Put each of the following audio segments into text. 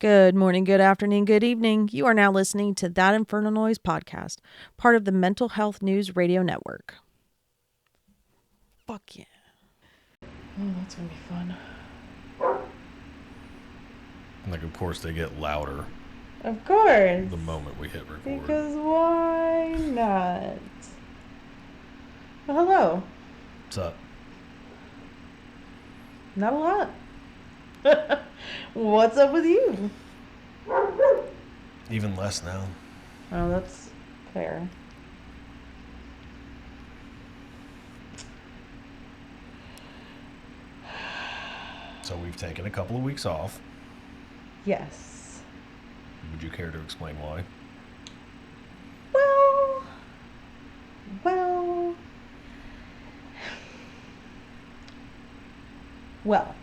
Good morning, good afternoon, good evening. You are now listening to That Infernal Noise podcast, part of the Mental Health News Radio Network. Fuck yeah. Oh, that's going to be fun. Like, of course, they get louder Of course. the moment we hit record. Because why not? Well, hello. What's up? Not a lot. What's up with you? Even less now. Oh, that's fair. So we've taken a couple of weeks off. Yes. Would you care to explain why? Well.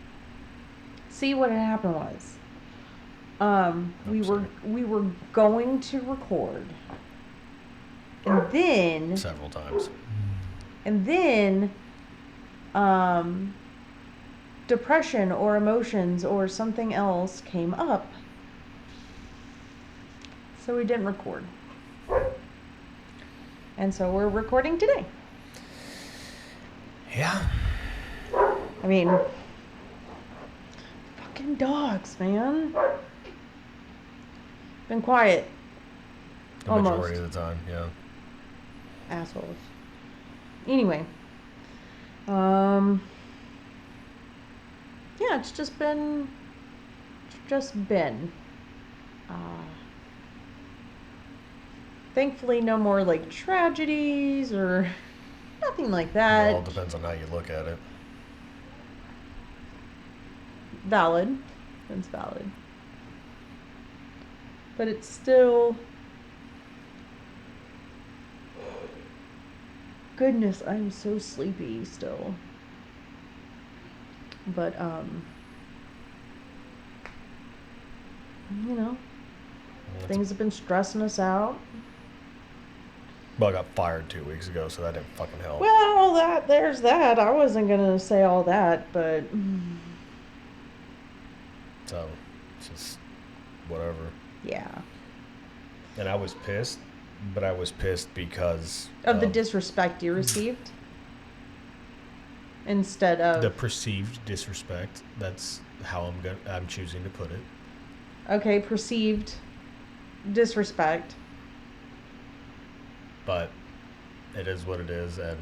See, what had happened was, we were going to record, and then several times, and then, depression or emotions or something else came up, so we didn't record, and so we're recording today. Yeah. I mean, fucking dogs, man. Been quiet. The Almost. majority of the time, yeah. Assholes. Anyway. Yeah, it's just been. Thankfully, no more, like, tragedies or nothing like that. Well, it all depends on how you look at it. Valid. It's valid. But it's still... Goodness, I'm so sleepy still. But, you know, things have been stressing us out. Well, I got fired 2 weeks ago, so that didn't fucking help. Well, there's that. I wasn't gonna say all that, but... So, just whatever. Yeah. And I was pissed, but I was pissed because... Of the disrespect you received? Instead of... The perceived disrespect. That's how I'm choosing to put it. Okay, perceived disrespect. But it is what it is, and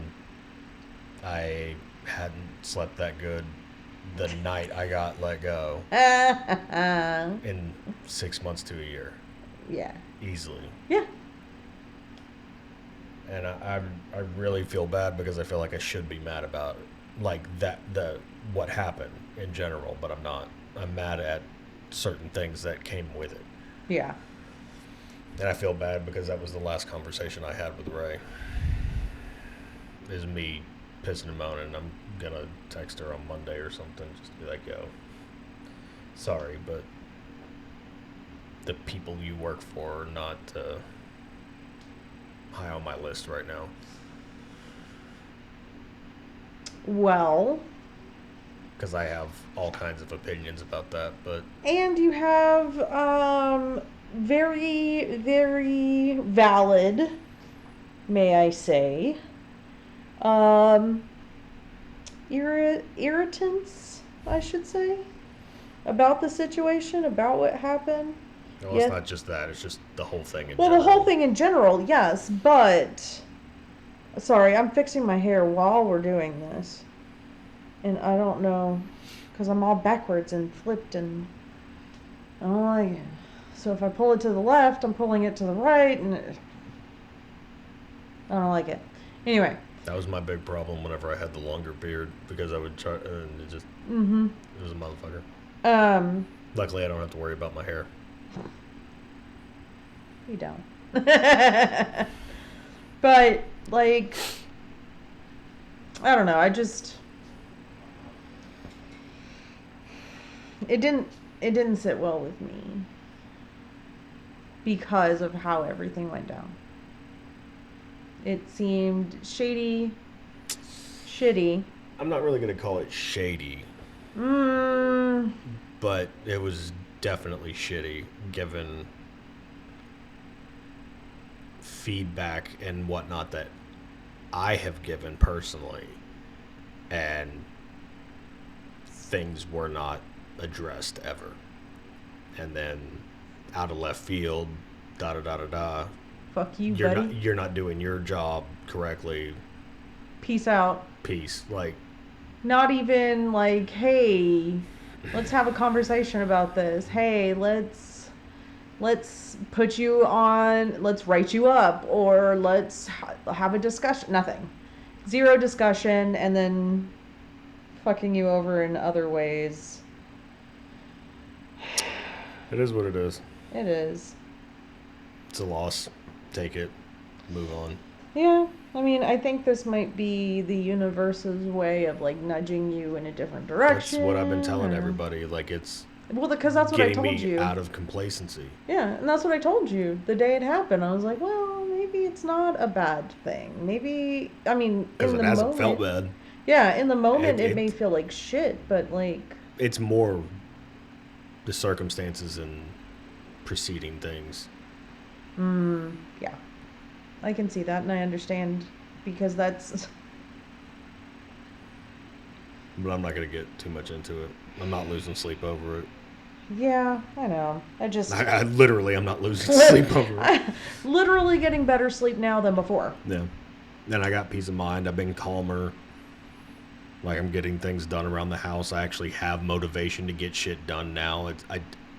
I hadn't slept that good the night I got let go in 6 months to a year. Yeah. Easily. Yeah. And I really feel bad because I feel like I should be mad about it. Like what happened in general, but I'm not. I'm mad at certain things that came with it. Yeah. And I feel bad because that was the last conversation I had with Ray. Is me pissing and moaning. I'm gonna text her on Monday or something just to be like, yo, sorry, but the people you work for are not high on my list right now. Well... Because I have all kinds of opinions about that, but... And you have, very, very valid, may I say, irritants, I should say, about the situation, about what happened. Well, it's not just that, it's just the whole thing in general. Well, the whole thing in general, yes, but... Sorry, I'm fixing my hair while we're doing this. And I don't know, because I'm all backwards and flipped and I don't like it. So if I pull it to the left, I'm pulling it to the right, and I don't like it. Anyway. That was my big problem whenever I had the longer beard, because I would try, and it just, it was a motherfucker. Luckily, I don't have to worry about my hair. You don't. But, like, I don't know, it didn't sit well with me because of how everything went down. It seemed shitty. I'm not really going to call it shady. Mm. But it was definitely shitty given feedback and whatnot that I have given personally, and things were not addressed ever. And then out of left field, da da da da da. Fuck you, You're buddy. you're not doing your job correctly. Peace out. Peace. Like, Not even like, hey, let's have a conversation about this. Hey, let's put you on, let's write you up, or let's have a discussion. Nothing. Zero discussion, and then fucking you over in other ways. it is what it is. It is. It's a loss. Take it. Move on. Yeah, I mean, I think this might be the universe's way of like nudging you in a different direction. That's what I've been telling or- everybody. Like, it's Well, because that's what I getting told me you. out of complacency. Yeah, and that's what I told you the day it happened. I was like, well, maybe it's not a bad thing. Maybe, I mean, Because in it the hasn't moment. felt bad. Yeah, in the moment It- it may feel like shit, but like, It's more the circumstances and preceding things. yeah. I can see that and I understand because that's. But I'm not going to get too much into it. I'm not losing sleep over it. Yeah, I know. I just. I literally, I'm not losing sleep over it. Literally getting better sleep now than before. Yeah. And I got peace of mind. I've been calmer. Like, I'm getting things done around the house. I actually have motivation to get shit done now.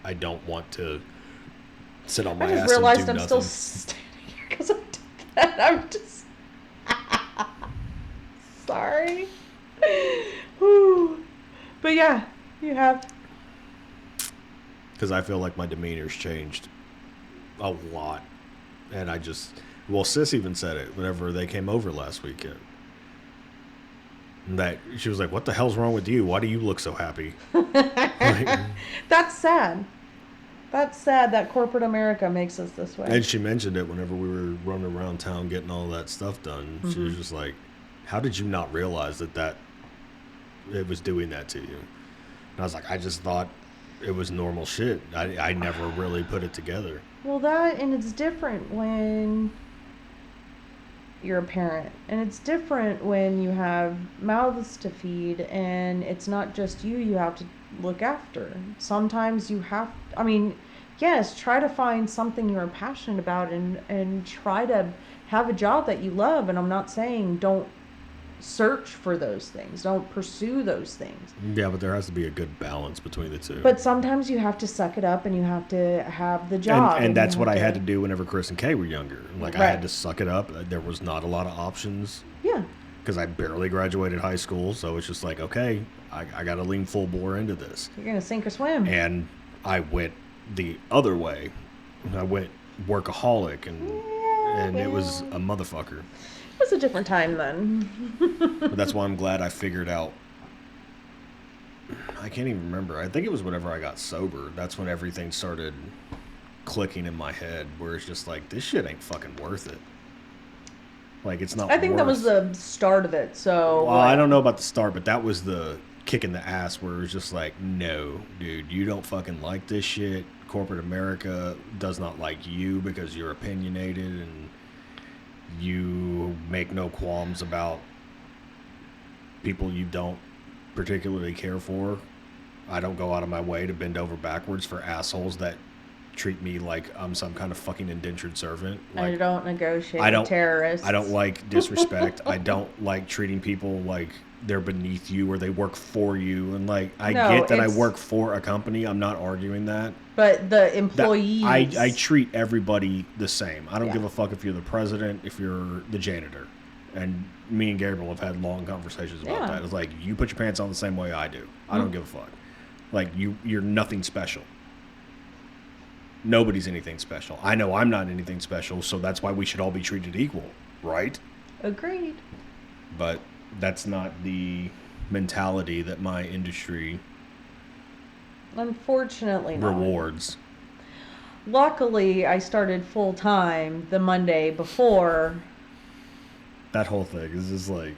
I don't want to sit on my I just ass realized and I'm do still nothing. standing here because I did that. I'm just. Sorry. Whew. But yeah, you have. Because I feel like my demeanor's changed a lot. And well, Sis even said it whenever they came over last weekend. That she was like, "What the hell's wrong with you? Why do you look so happy?" Like, That's sad. That's sad that corporate America makes us this way. and she mentioned it whenever we were running around town getting all that stuff done. She was just like, "How did you not realize that it was doing that to you?" And I was like, "I just thought it was normal shit. I never really put it together." Well, and it's different when you're a parent, and it's different when you have mouths to feed, and it's not just you have to look after. Sometimes you have, I mean, yes, try to find something you're passionate about and try to have a job that you love, and I'm not saying don't search for those things, don't pursue those things, Yeah, but there has to be a good balance between the two. but sometimes you have to suck it up and you have to have the job, and that's you what I have had to do whenever Chris and Kay were younger. Like, I Right. had to suck it up. There was not a lot of options Yeah. because I barely graduated high school. So it's just like, okay, I got to lean full bore into this. You're gonna sink or swim. And I went the other way. I went workaholic, and it was a motherfucker. It was a different time then. But that's why I'm glad I figured out. I can't even remember. I think it was whenever I got sober. That's when everything started clicking in my head, where it's just like, this shit ain't fucking worth it. Like, it's not. I think that was the start of it. So. Well, I don't know about the start, but that was the kick in the ass where it was just like, no, dude, you don't fucking like this shit. Corporate America does not like you because you're opinionated and you make no qualms about people you don't particularly care for. I don't go out of my way to bend over backwards for assholes that treat me like I'm some kind of fucking indentured servant. I Like, don't negotiate I don't- with terrorists. I don't like disrespect. I don't like treating people like they're beneath you or they work for you. And like, I No, get that I it's- work for a company. I'm not arguing that. But the That- employees. I treat everybody the same. I don't Yeah. give a fuck if you're the president, if you're the janitor. And me and Gabriel have had long conversations about Yeah. that. It's like, you put your pants on the same way I do. I don't give a fuck. Like, you're nothing special. Nobody's anything special. I know I'm not anything special, so that's why we should all be treated equal, right? Agreed. But that's not the mentality that my industry Unfortunately, not. rewards. Luckily, I started full time the Monday before. That whole thing is just like,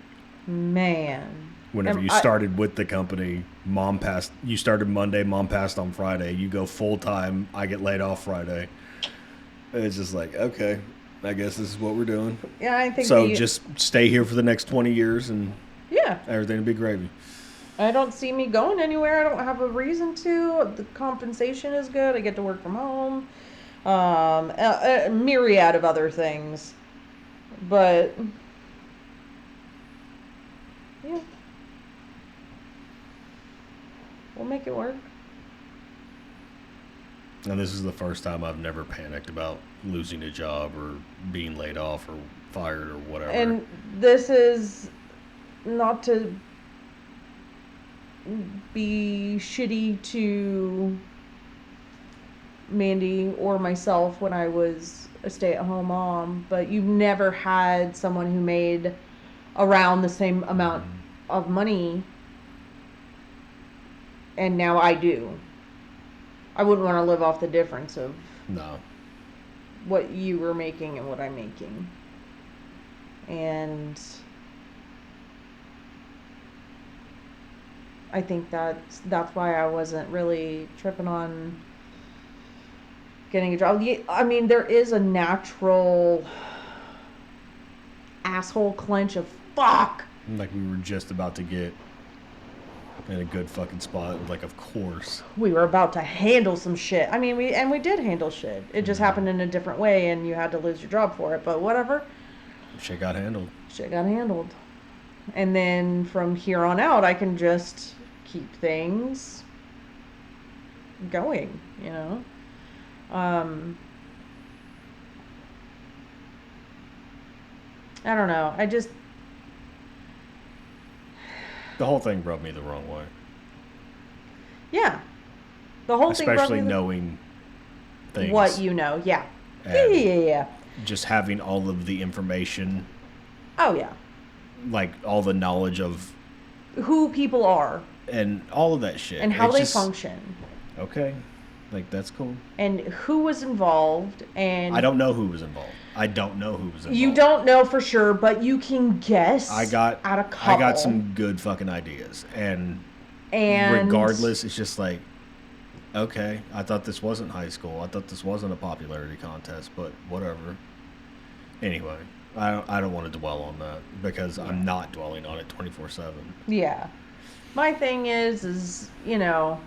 Man, Whenever you started with the company, mom passed. You started Monday, mom passed on Friday. You go full time. I get laid off Friday. It's just like, okay, I guess this is what we're doing. Yeah, I think so. Just stay here for the next 20 years, and yeah, everything will be gravy. I don't see me going anywhere. I don't have a reason to. The compensation is good. I get to work from home. A myriad of other things, but yeah, we'll make it work. And this is the first time I've never panicked about losing a job or being laid off or fired or whatever. And this is not to be shitty to Mandy or myself when I was a stay-at-home mom, but you've never had someone who made around the same amount of money, and now I do. I wouldn't want to live off the difference of what you were making and what I'm making. And I think that's why I wasn't really tripping on getting a job. I mean, there is a natural asshole clench of fuck. Like we were just about to get in a good fucking spot. Like, of course. We were about to handle some shit. I mean, we did handle shit. It just happened in a different way, and you had to lose your job for it. But whatever. Shit got handled. And then from here on out, I can just keep things going, you know? I don't know. The whole thing rubbed me the wrong way. Yeah. The whole thing rubbed me especially knowing things. What you know, yeah. Yeah. Just having all of the information. Oh, yeah. Like, all the knowledge of who people are. And all of that shit. And how they function. Okay. Like, that's cool. And who was involved, and I don't know who was involved. You don't know for sure, but you can guess. I got some good fucking ideas, and regardless, it's just like, okay, I thought this wasn't high school. I thought this wasn't a popularity contest, but whatever. Anyway, I don't want to dwell on that because I'm not dwelling on it 24/7. Yeah, my thing is you know,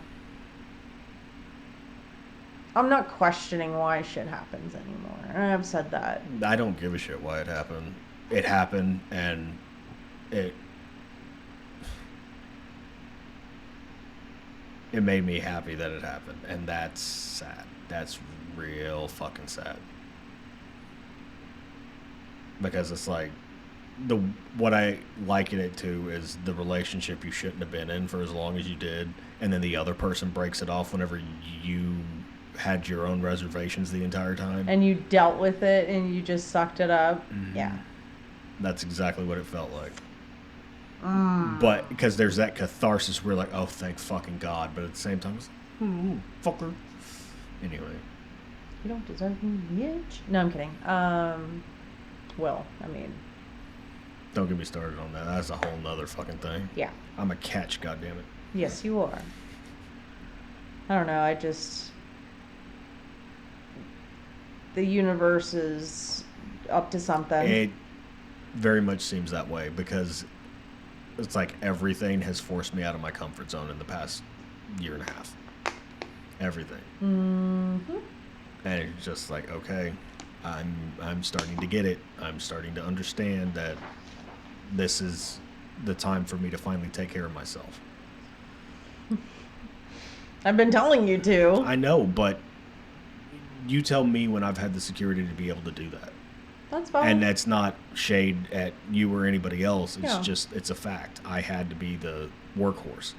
I'm not questioning why shit happens anymore. I've said that. I don't give a shit why it happened. It happened, and it made me happy that it happened, and that's sad. That's real fucking sad. Because it's like, what I liken it to is the relationship you shouldn't have been in for as long as you did, and then the other person breaks it off whenever you had your own reservations the entire time. And you dealt with it and you just sucked it up. Mm-hmm. Yeah. That's exactly what it felt like. But because there's that catharsis where like, oh, thank fucking God. But at the same time, it's like, fucker. Anyway. You don't deserve me, bitch. No, I'm kidding. Well, I mean. Don't get me started on that. That's a whole nother fucking thing. Yeah. I'm a catch, goddammit. Yes, you are. I don't know. The universe is up to something. It very much seems that way because it's like everything has forced me out of my comfort zone in the past year and a half. Everything. Mm-hmm. And it's just like, okay, I'm starting to get it. I'm starting to understand that this is the time for me to finally take care of myself. I've been telling you to. I know, but you tell me when I've had the security to be able to do that. That's fine. And that's not shade at you or anybody else. It's just, it's a fact. I had to be the workhorse.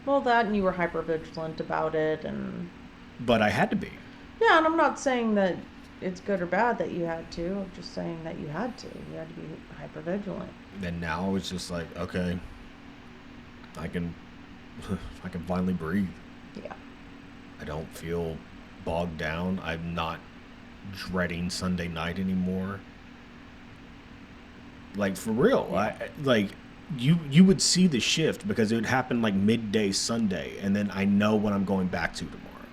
Well, that, and you were hyper-vigilant about it, But I had to be. Yeah, and I'm not saying that it's good or bad that you had to. I'm just saying that you had to. You had to be hyper-vigilant. And now it's just like, okay, I can finally breathe. Yeah. I don't feel bogged down. I'm not dreading Sunday night anymore. Like, for real. Yeah. you would see the shift because it would happen like midday Sunday, and then I know what I'm going back to tomorrow,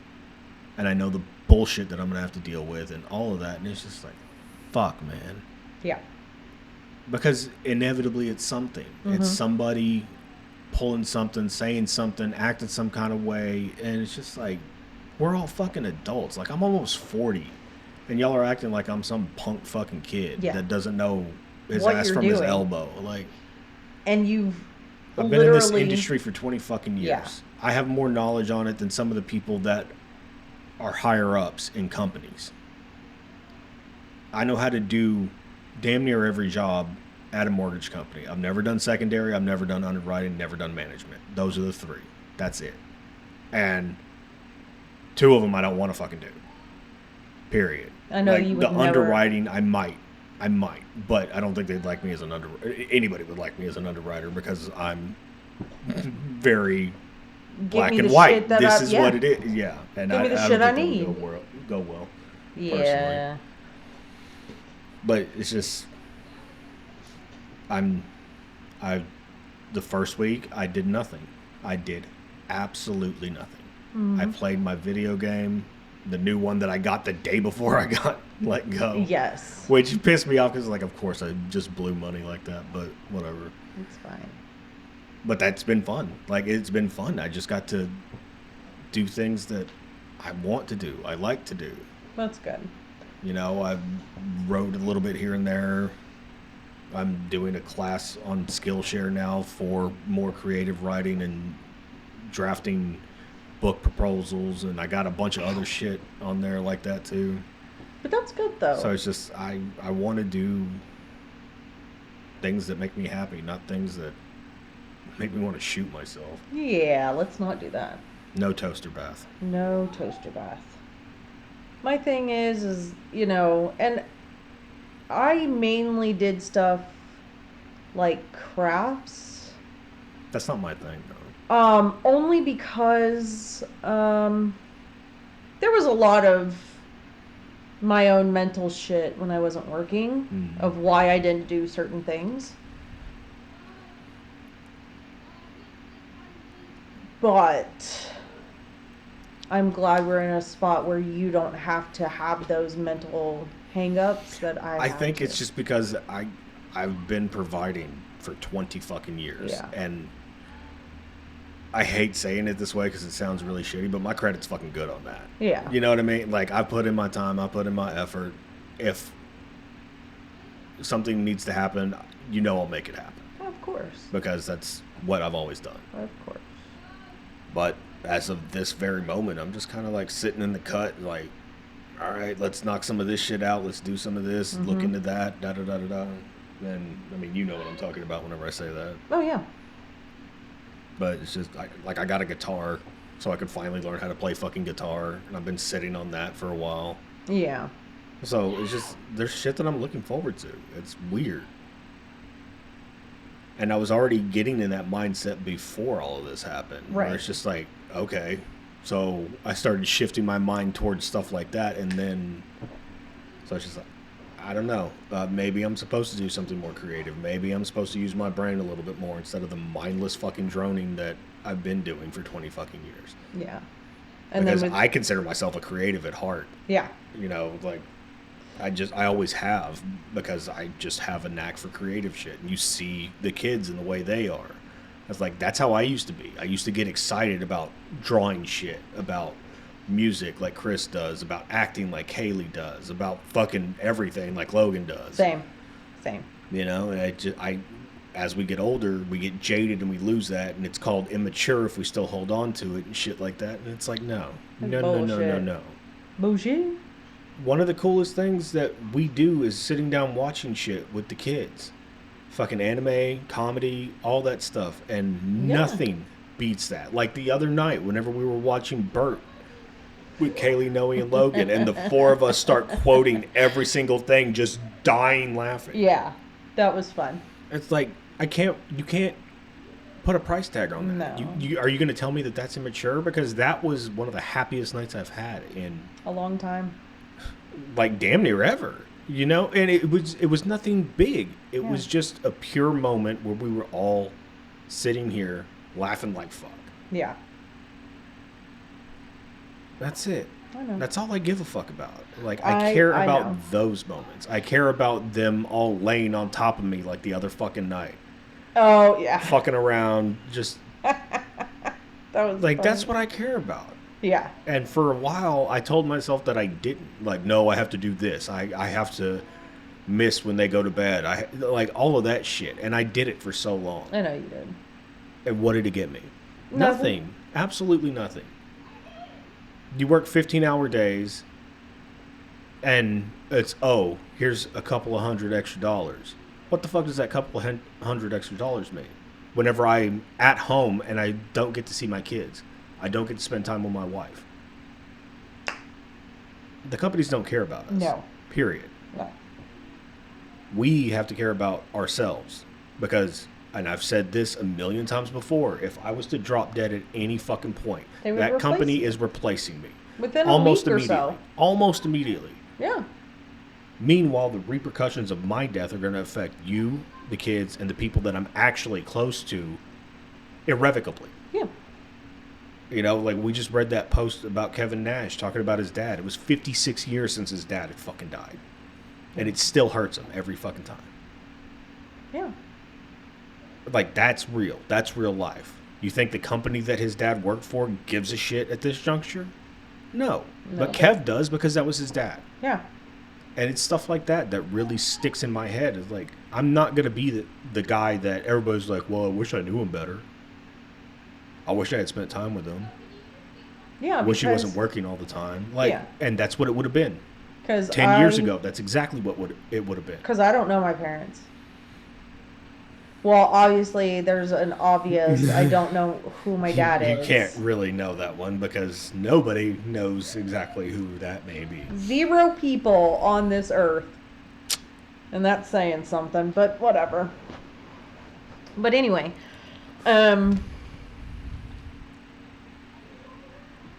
and I know the bullshit that I'm gonna have to deal with and all of that, and it's just like, fuck, man. Yeah. Because inevitably it's something. It's somebody pulling something, saying something, acting some kind of way, and it's just like, we're all fucking adults. Like, I'm almost 40, and y'all are acting like I'm some punk fucking kid that doesn't know his What ass you're from his doing. elbow. Like, And you've I've been in this literally- industry for 20 fucking years. Yeah. I have more knowledge on it than some of the people that are higher ups in companies. I know how to do damn near every job at a mortgage company. I've never done secondary, I've never done underwriting, never done management. Those are the three. That's it. And two of them I don't want to fucking do. Period. I know like, you would the never... underwriting, I might, but I don't think they'd like me as an anybody would like me as an underwriter because I'm very black and white. This is what it is. Yeah, and Give me the I shit don't I think need. that would go well. Yeah. Personally. But it's just, the first week I did nothing. I did absolutely nothing. I played my video game, the new one that I got the day before I got let go. Yes. Which pissed me off because, like, of course I just blew money like that, but whatever. It's fine. But that's been fun. Like, it's been fun. I just got to do things that I want to do. I like to do. That's good. You know, I wrote a little bit here and there. I'm doing a class on Skillshare now for more creative writing and drafting book proposals, and I got a bunch of other shit on there like that too. But that's good though. So it's just I want to do things that make me happy, not things that make me want to shoot myself. Yeah, let's not do that. No toaster bath. No toaster bath. My thing is, you know, and I mainly did stuff like crafts. That's not my thing though. Only because there was a lot of my own mental shit when I wasn't working of why I didn't do certain things. But I'm glad we're in a spot where you don't have to have those mental hang-ups that I think to. it's just because I've been providing for 20 fucking years. Yeah. And I hate saying it this way because it sounds really shitty, but my credit's fucking good on that. Yeah. You know what I mean? Like, I put in my time, I put in my effort. If something needs to happen, you know I'll make it happen. Of course. Because that's what I've always done. Of course. But as of this very moment, I'm just kind of like sitting in the cut, like, all right, let's knock some of this shit out. Let's do some of this, look into that, da-da-da-da-da. And, I mean, you know what I'm talking about whenever I say that. Oh, yeah. But it's just, I got a guitar, so I could finally learn how to play fucking guitar. And I've been sitting on that for a while. Yeah. So it's just, there's shit that I'm looking forward to. It's weird. And I was already getting in that mindset before all of this happened. Right. Where it's just like, okay. So I started shifting my mind towards stuff like that. And then, so it's just like, I don't know. Maybe I'm supposed to do something more creative. Maybe I'm supposed to use my brain a little bit more instead of the mindless fucking droning that I've been doing for 20 fucking years. Yeah. And because then I consider myself a creative at heart. Yeah. You know, like, I always have, because I just have a knack for creative shit. And you see the kids and the way they are. It's like, that's how I used to be. I used to get excited about drawing shit, about music like Chris does, about acting like Haley does, about fucking everything like Logan does. Same. You know, and as we get older, we get jaded and we lose that, and it's called immature if we still hold on to it and shit like that. And it's like, no. Bullshit. One of the coolest things that we do is sitting down watching shit with the kids. Fucking anime, comedy, all that stuff. And nothing beats that. Like the other night, whenever we were watching Bert with Kaylee, Noe, and Logan, and the four of us start quoting every single thing, just dying laughing. Yeah. That was fun. It's like, you can't put a price tag on that. No. Are you going to tell me that that's immature? Because that was one of the happiest nights I've had in A long time. like damn near ever. You know, and it was nothing big. It Yeah. was just a pure moment where we were all sitting here laughing like fuck. Yeah. That's it. I know. That's all I give a fuck about. Like I care I about know. those moments. I care about them all laying on top of me like the other fucking night, Oh, yeah. fucking around, just That was like funny. that's what I care about. Yeah. And for a while, I told myself that I didn't. Like, no, I have to do this. I have to miss when they go to bed. Like all of that shit, and I did it for so long. I know you did. And what did it get me? Nothing. Absolutely nothing. You work 15-hour days, and it's, oh, here's a couple of $100 extra. What the fuck does that couple of $100 extra mean? Whenever I'm at home and I don't get to see my kids, I don't get to spend time with my wife. The companies don't care about us. No. Period. No. We have to care about ourselves because, and I've said this a million times before, if I was to drop dead at any fucking point, They would that replace company you. is replacing me. Within Almost a week immediately. or so. Almost immediately. Yeah. Meanwhile, the repercussions of my death are going to affect you, the kids, and the people that I'm actually close to irrevocably. Yeah. You know, like we just read that post about Kevin Nash talking about his dad. It was 56 years since his dad had fucking died. And it still hurts him every fucking time. Yeah. Like, that's real. That's real life. You think the company that his dad worked for gives a shit at this juncture? No. But Kev does because that was his dad. Yeah. And it's stuff like that that really sticks in my head. It's like, I'm not going to be the guy that everybody's like, well, I wish I knew him better. I wish I had spent time with him. Yeah. I wish he wasn't working all the time. Like, Yeah. And that's what it would have been. 'Cause 10 years ago, that's exactly what it would have been. Because I don't know my parents. Well, obviously, there's an obvious, I don't know who my dad is. You can't really know that one because nobody knows exactly who that may be. 0 people on this earth. And that's saying something, but whatever. But anyway.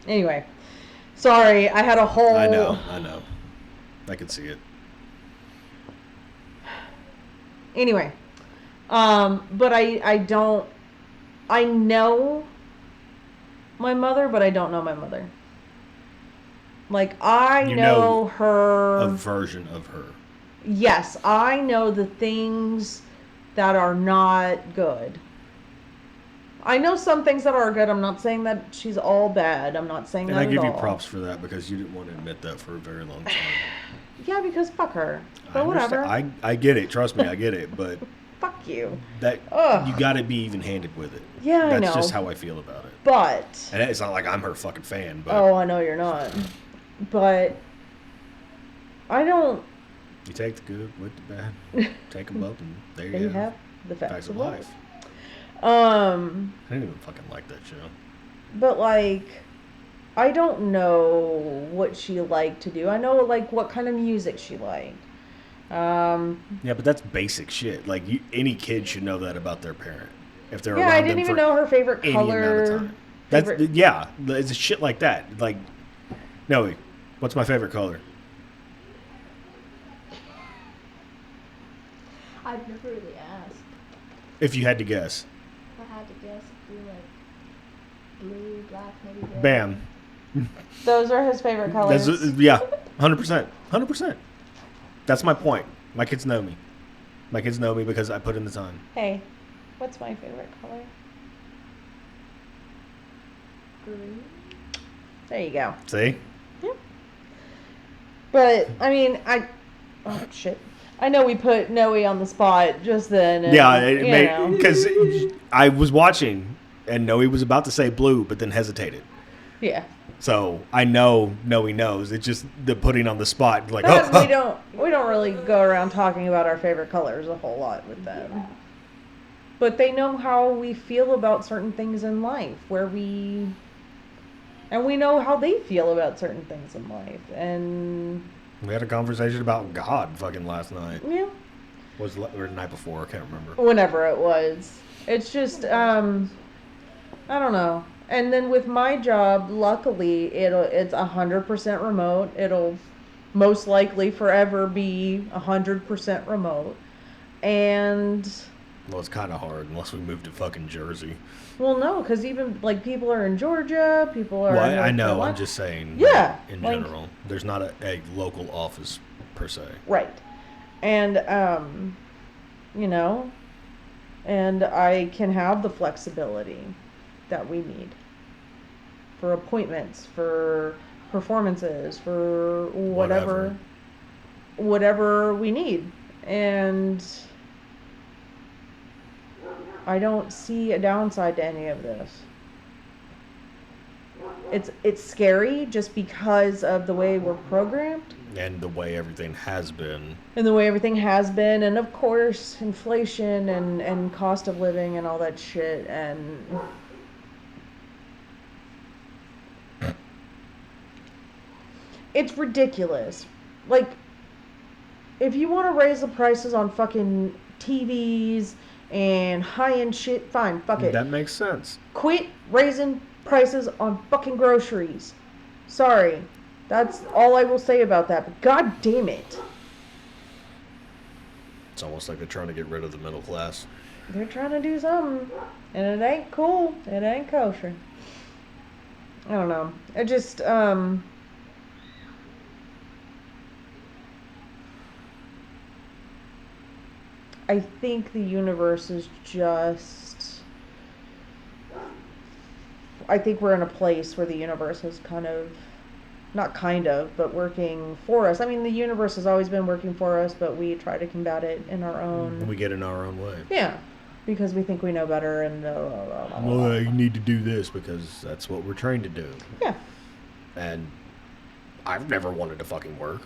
Anyway. Sorry, I had a whole... I know. I can see it. Anyway. But I don't... I know my mother, but I don't know my mother. Like, I You know know her... A version of her. Yes, I know the things that are not good. I know some things that are good. I'm not saying that she's all bad. I'm not saying And that I give at you all. props for that because you didn't want to admit that for a very long time. Yeah, because fuck her. I But whatever. understand. I get it. Trust me, I get it. But Fuck you. that Ugh. you got to be even-handed with it. Yeah, I That's know. just how I feel about it. But... And it's not like I'm her fucking fan, but Oh, I know you're not. But... I don't... you take the good with the bad, take them both, and there There you you go. have the facts of life. I didn't even fucking like that show. But like, I don't know what she liked to do. I know like what kind of music she liked. Yeah, but that's basic shit. Like any kid should know that about their parent if they're Yeah, around I them didn't even for know her favorite any amount of color. time. That's favorite- yeah, it's shit like that. Like, Noe, what's my favorite color? I've never really asked. If you had to guess, If I had to guess, it'd be like blue, black, maybe red. bam. Those are his favorite colors. That's yeah, 100%, 100%. That's my point. My kids know me. My kids know me because I put in the time. Hey, what's my favorite color? Green. There you go. See? Yeah. But I mean, oh shit. I know we put Noe on the spot just then. And, Yeah, you know. because I was watching and Noe was about to say blue, but then hesitated. Yeah. So I know Noe knows. It's just the putting on the spot, like But oh, we don't really go around talking about our favorite colors a whole lot with them. But they know how we feel about certain things in life, and we know how they feel about certain things in life, and we had a conversation about God fucking last night. yeah, Or the night before, I can't remember. whenever it was. It's just I don't know. And then with my job, luckily it's 100% remote. most likely forever be 100% remote. And Well, it's kind of hard unless we move to fucking Jersey. well, no, because even like people are in Georgia, people are Well, in North I know. Carolina. I'm just saying. Yeah, In like- general, there's not a local office per se. Right. And you know, and I can have the flexibility that we need for appointments, for performances, for whatever we need. And I don't see a downside to any of this. It's scary just because of the way we're programmed And the way everything has been. and the way everything has been, and of course inflation and cost of living and all that shit. And it's ridiculous. Like, if you want to raise the prices on fucking TVs and high-end shit, fine, fuck it. That makes sense. Quit raising prices on fucking groceries. Sorry. That's all I will say about that. But god damn it. It's almost like they're trying to get rid of the middle class. They're trying to do something. And it ain't cool. It ain't kosher. I don't know. I just, I think the universe is just, I think we're in a place where the universe is kind of, not kind of, but working for us. I mean, the universe has always been working for us, but we try to combat it in our own. We get in our own way. Yeah, because we think we know better and. Well, you need to do this because that's what we're trained to do. Yeah. And I've never wanted to fucking work.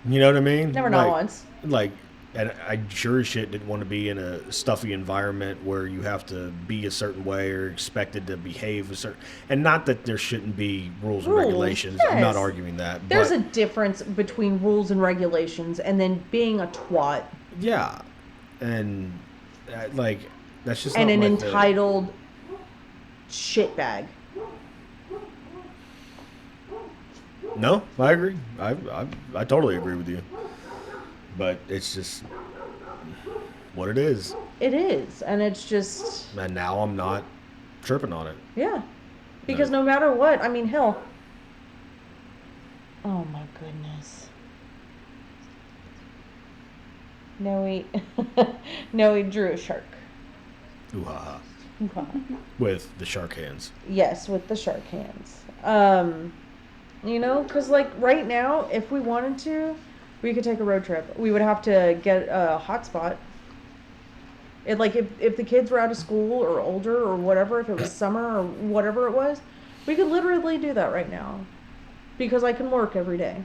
You know what I mean? Never not once. Like, and I sure as shit didn't want to be in a stuffy environment where you have to be a certain way or expected to behave a certain. And not that there shouldn't be rules and regulations. I'm not yes. arguing that. There's but, a difference between rules and regulations and then being a twat yeah, and like that's just and not an my thing. entitled shitbag. No, I agree. I totally agree with you. But it's just what it is. It is, and it's just And now I'm not tripping on it. yeah, because no matter what, I mean, hell. Oh my goodness. Noe drew a shark. Ooh ha ha. Okay. With the shark hands. Yes, with the shark hands. You know, because like right now, if we wanted to, we could take a road trip. We would have to get a hotspot. It like if the kids were out of school or older or whatever, if it was summer or whatever it was, we could literally do that right now, because I can work every day.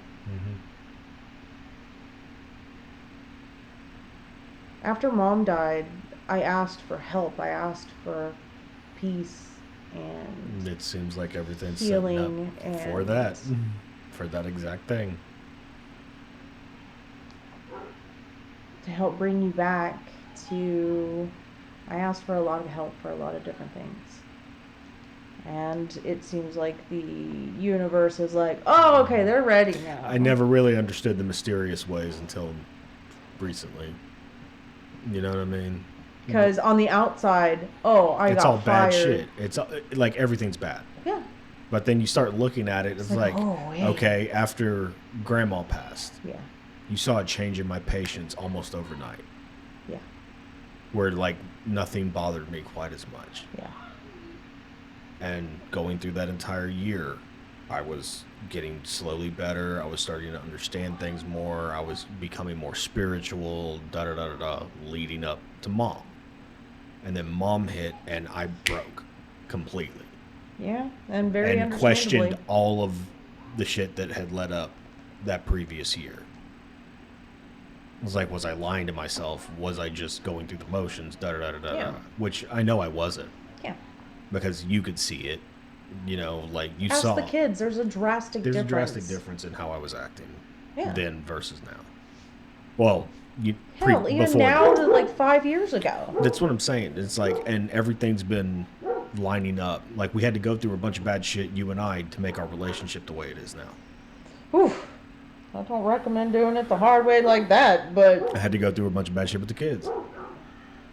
After Mom died, I asked for help. I asked for peace and It seems like everything's healing setting up for and- that. For that exact thing. to help bring you back to. I asked for a lot of help for a lot of different things. And it seems like the universe is like, oh, okay, they're ready now. I never really understood the mysterious ways until recently. You know what I mean? Because on the outside, oh, I It's got all bad fired. shit. It's like everything's bad. Yeah. But then you start looking at it, it's like, like, oh, wait. okay, after Grandma passed, Yeah. you saw a change in my patience almost overnight, Yeah. where like nothing bothered me quite as much. Yeah. And going through that entire year, I was getting slowly better. I was starting to understand things more. I was becoming more spiritual, leading up to Mom. And then Mom hit, and I broke completely. Yeah. And very And questioned understandably. all of the shit that had led up that previous year. It was like, was I lying to myself? Was I just going through the motions? Yeah. Which I know I wasn't, Yeah. because you could see it. You know, like you Ask saw. the kids. There's a drastic There's difference. a drastic difference in how I was acting Yeah. then versus now. Well, Hell, even before now that. to like 5 years ago. That's what I'm saying. It's like, and everything's been lining up. Like we had to go through a bunch of bad shit, you and I, to make our relationship the way it is now. Whew. I don't recommend doing it the hard way like that, but I had to go through a bunch of bad shit with the kids.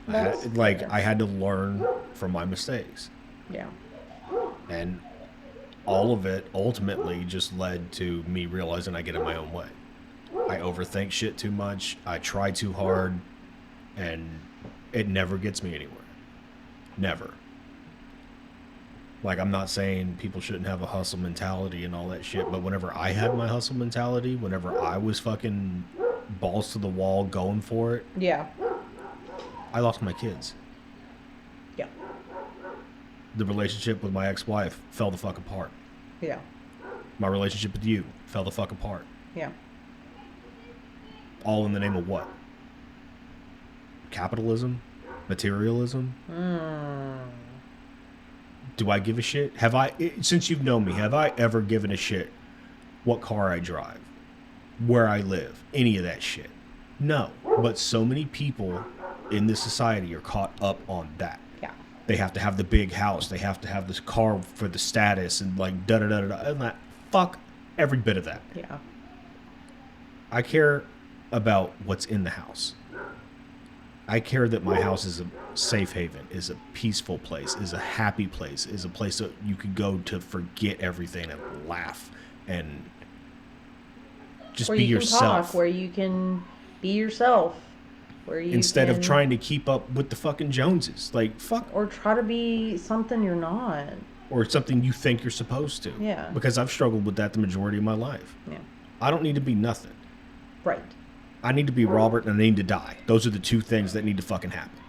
that's fair. I had to learn from my mistakes. Yeah. And all of it ultimately just led to me realizing I get in my own way. I overthink shit too much. I try too hard, and it never gets me anywhere. Never. Like, I'm not saying people shouldn't have a hustle mentality and all that shit, but whenever I had my hustle mentality, whenever I was fucking balls to the wall going for it, Yeah. I lost my kids. Yeah. The relationship with my ex-wife fell the fuck apart. Yeah. My relationship with you fell the fuck apart. Yeah. All in the name of what? Capitalism? Materialism? Do I give a shit? Since you've known me, have I ever given a shit what car I drive, where I live, any of that shit? No. But so many people in this society are caught up on that. Yeah. They have to have the big house. They have to have this car for the status and like da-da-da-da-da. And that, fuck every bit of that. Yeah. I care about what's in the house. I care that my house is a safe haven, is a peaceful place, is a happy place, is a place that you could go to forget everything and laugh and just Where be you yourself. can talk, where you can be yourself, where you Instead of can- trying to keep up with the fucking Joneses. Like, fuck. or try to be something you're not. Or something you think you're supposed to. Yeah. Because I've struggled with that the majority of my life. Yeah. I don't need to be nothing. Right. I need to be Robert and I need to die. Those are the two things that need to fucking happen.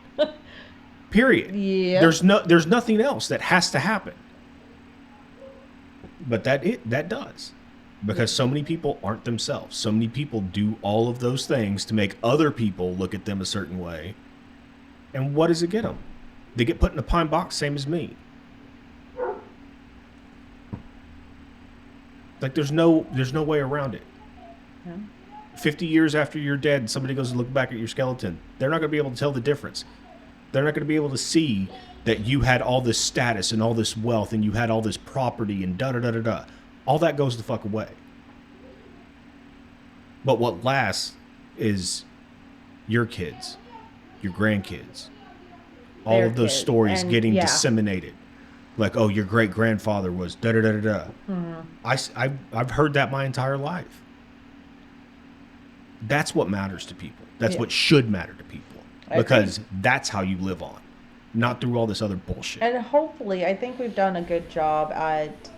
Period. Yeah. There's nothing else that has to happen. But that does. Because so many people aren't themselves. So many people do all of those things to make other people look at them a certain way. And what does it get them? They get put in a pine box, same as me. Like there's no way around it. Yeah. 50 years after you're dead, somebody goes to look back at your skeleton. They're not going to be able to tell the difference. They're not going to be able to see that you had all this status and all this wealth and you had all this property and da-da-da-da-da. All that goes the fuck away. But what lasts is your kids, your grandkids. All Their of those kids. stories And, getting yeah. disseminated. Like, oh, your great-grandfather was da-da-da-da-da. I've heard that my entire life. That's what matters to people. That's Yeah. what should matter to people. I Because that's how you live on. Not through all this other bullshit. And hopefully, I think we've done a good job at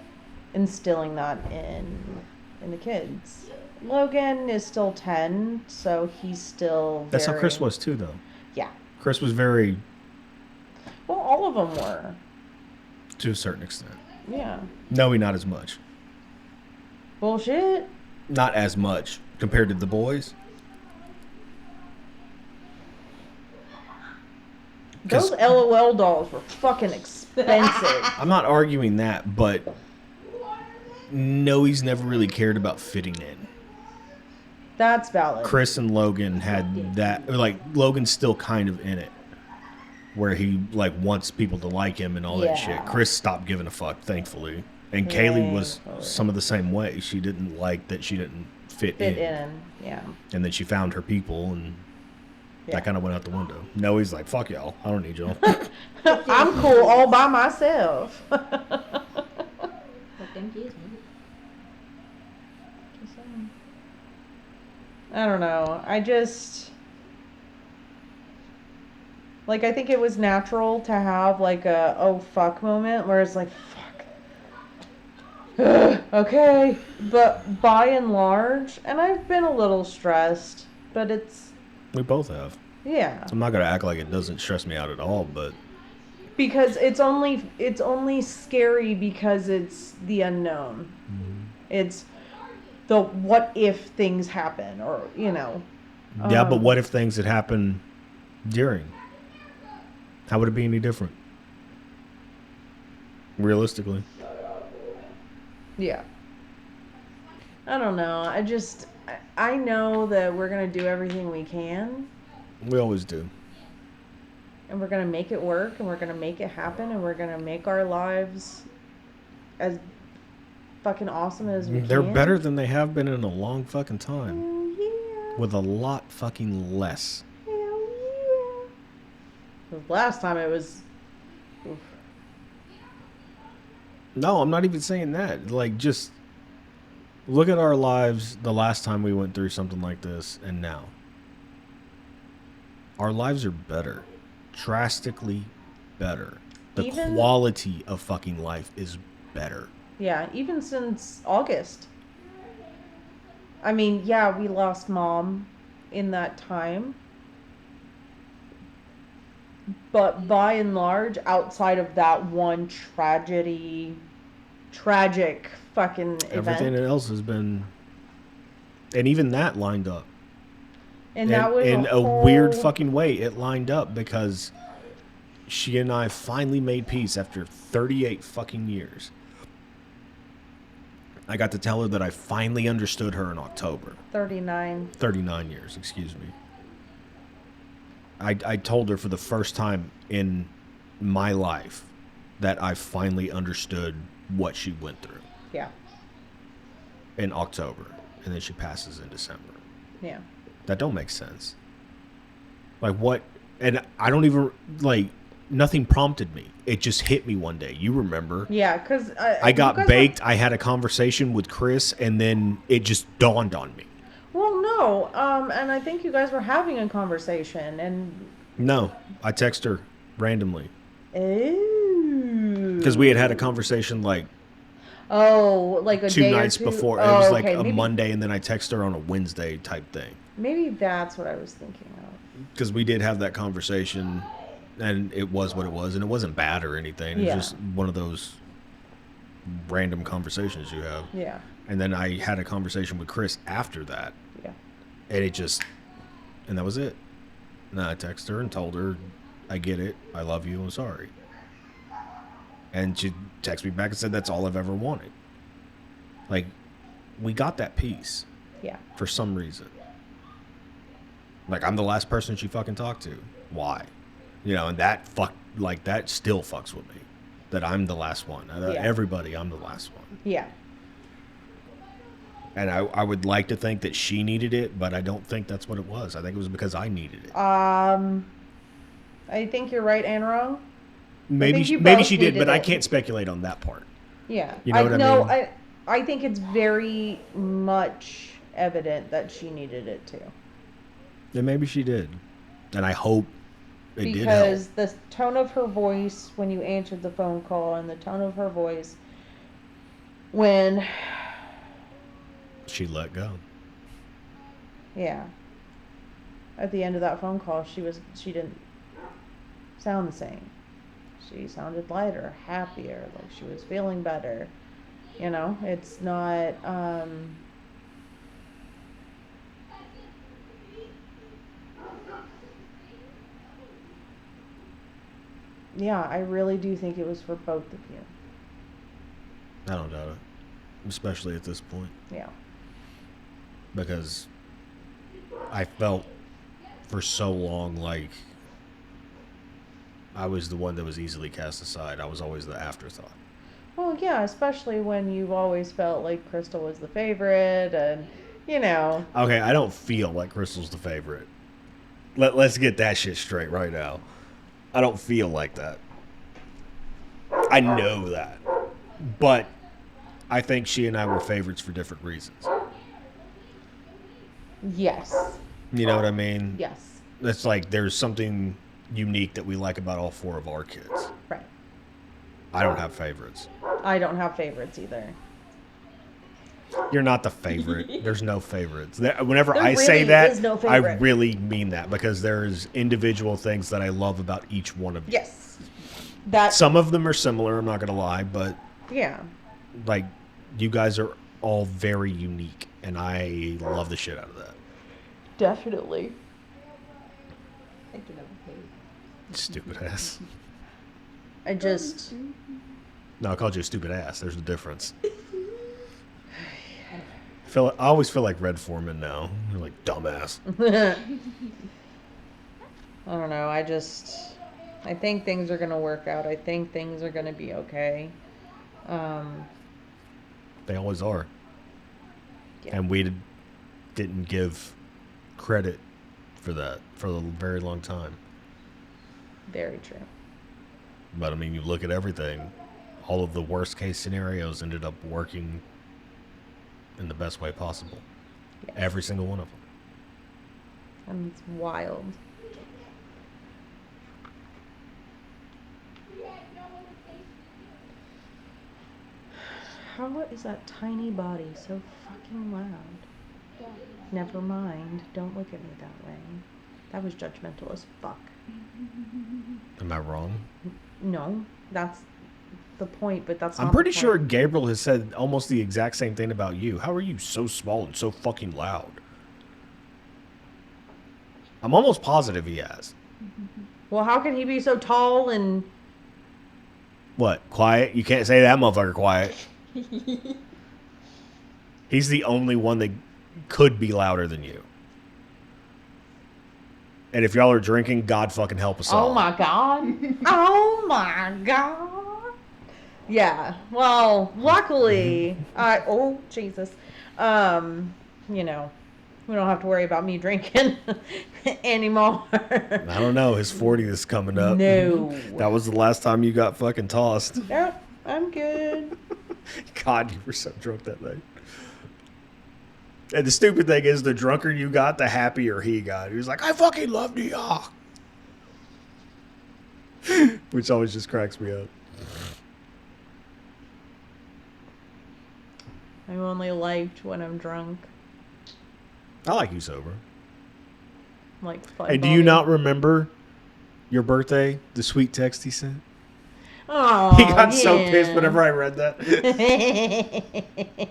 instilling that in the kids. Logan is still 10, so he's still That's how very- Chris was too, though. Yeah. Chris was very, Well, all of them were. to a certain extent. Yeah. No, not as much. Bullshit. Not as much compared to the boys. Those 'Cause- LOL dolls were fucking expensive. I'm not arguing that, but no, he's never really cared about fitting in. That's valid. Chris and Logan had that, like, Logan's still kind of in it. Where he, like, wants people to like him and all that shit. Yeah. Chris stopped giving a fuck, thankfully. And Kaylee was Thankfully. some of the same way. She didn't like that she didn't fit Fit in. in. Yeah. And then she found her people, and Yeah. that kind of went out the window. No, he's like, fuck y'all. I don't need y'all. I'm cool all by myself. But them kids, man. I don't know. I just like I think it was natural to have like a oh fuck moment where it's like fuck. Okay, but by and large, and I've been a little stressed, but it's We both have. yeah, I'm not going to act like it doesn't stress me out at all, but because it's only scary because it's the unknown. It's the what if things happen, or you know. yeah, but what if things had happened during? How would it be any different? Realistically. Yeah. I don't know. I know that we're going to do everything we can, We always do. and we're going to make it work, and we're going to make it happen, and we're going to make our lives as fucking awesome as we They're can. better than they have been in a long fucking time. Hell yeah. With a lot fucking less. Hell yeah. 'Cause last time it was. Oof. No, I'm not even saying that. Like, just look at our lives the last time we went through something like this and now. Our lives are better. Drastically better. The Even- quality of fucking life is better. Yeah, even since August. I mean, yeah, we lost Mom in that time. But by and large, outside of that one tragic fucking Everything event. else has been, and even that lined up. And that was in a weird whole- fucking way, it lined up because she and I finally made peace after 38 fucking years. I got to tell her that I finally understood her in October. 39. 39 years, excuse me. I told her for the first time in my life that I finally understood what she went through Yeah. in October. And then she passes in December. Yeah. That don't make sense. Like, what? And I don't even, like, nothing prompted me. It just hit me one day. You remember. Yeah, because I got baked. I had a conversation with Chris, and then it just dawned on me. Well, no. And I think you guys were having a conversation, and. No, I text her randomly. Ooh. Because we had a conversation, like, Oh, like a 2 day nights or two? before. Oh, It was like okay. a maybe, Monday, and then I text her on a Wednesday type thing. Maybe that's what I was thinking of. Because we did have that conversation, and it was what it was, and it wasn't bad or anything. It was Yeah. just one of those random conversations you have. Yeah. And then I had a conversation with Chris after that, Yeah. and and that was it. And I texted her and told her, I get it, I love you, I'm sorry. And she texted me back and said, that's all I've ever wanted. Like, we got that peace Yeah. for some reason. Like, I'm the last person she fucking talked to. Why? You know, and that still fucks with me. That I'm the last one. Yeah. Everybody, I'm the last one. Yeah. And I would like to think that she needed it, but I don't think that's what it was. I think it was because I needed it. I think you're right and wrong. Maybe think you maybe both she did, needed but I it. can't speculate on that part. Yeah. You know what I no, mean? I think it's very much evident that she needed it too. And maybe she did. And I hope it did help. Because the tone of her voice when you answered the phone call and the tone of her voice when She let go. yeah. At the end of that phone call she didn't sound the same. She sounded lighter, happier, like she was feeling better. You know, it's not yeah, I really do think it was for both of you. I don't doubt it. Especially at this point. Yeah. Because I felt for so long like I was the one that was easily cast aside. I was always the afterthought. Well, yeah, especially when you've always felt like Crystal was the favorite and, you know. Okay, I don't feel like Crystal's the favorite. Let's get that shit straight right now. I don't feel like that. I know that. But I think she and I were favorites for different reasons. Yes. You know what I mean? Yes. It's like there's something unique that we like about all four of our kids. Right. I don't have favorites. I don't have favorites either. You're not the favorite. There's no favorites. Whenever There I say really that, is no I favorite. really mean that because there's individual things that I love about each one of you. Yes. That. Some of them are similar, I'm not going to lie, but Yeah. like you guys are all very unique and I love the shit out of that. Definitely. Thinking of a pig. Stupid ass. I just. No, I called you a stupid ass. There's a difference. I always feel like Red Foreman now. You're like dumbass. I don't know. I think things are going to work out. I think things are going to be okay. I They always are. Yeah. And we didn't give credit for that for a very long time. Very true. But I mean, you look at everything, all of the worst case scenarios ended up working in the best way possible. Yes. Every single one of them. And it's wild. How is that tiny body so fucking loud? Never mind. Don't look at me that way. That was judgmental as fuck. Am I wrong? No, that's the point, but that's not I'm pretty the sure point. Gabriel has said almost the exact same thing about you. How are you so small and so fucking loud? I'm almost positive he has. Well, how can he be so tall and... What? Quiet? You can't say that motherfucker quiet. He's the only one that could be louder than you. And if y'all are drinking, God fucking help us all. Oh my god. Oh my god. Yeah. Well, luckily, oh Jesus. You know, we don't have to worry about me drinking anymore. I don't know. His 40th is coming up. No. That was the last time you got fucking tossed. Yep, I'm good. God, you were so drunk that night. And the stupid thing is, the drunker you got, the happier he got. He was like, I fucking love New York. Which always just cracks me up. I'm only liked when I'm drunk. I like you sober. Like, Hey, do you not remember your birthday? The sweet text he sent? Oh, He got so pissed whenever I read that. it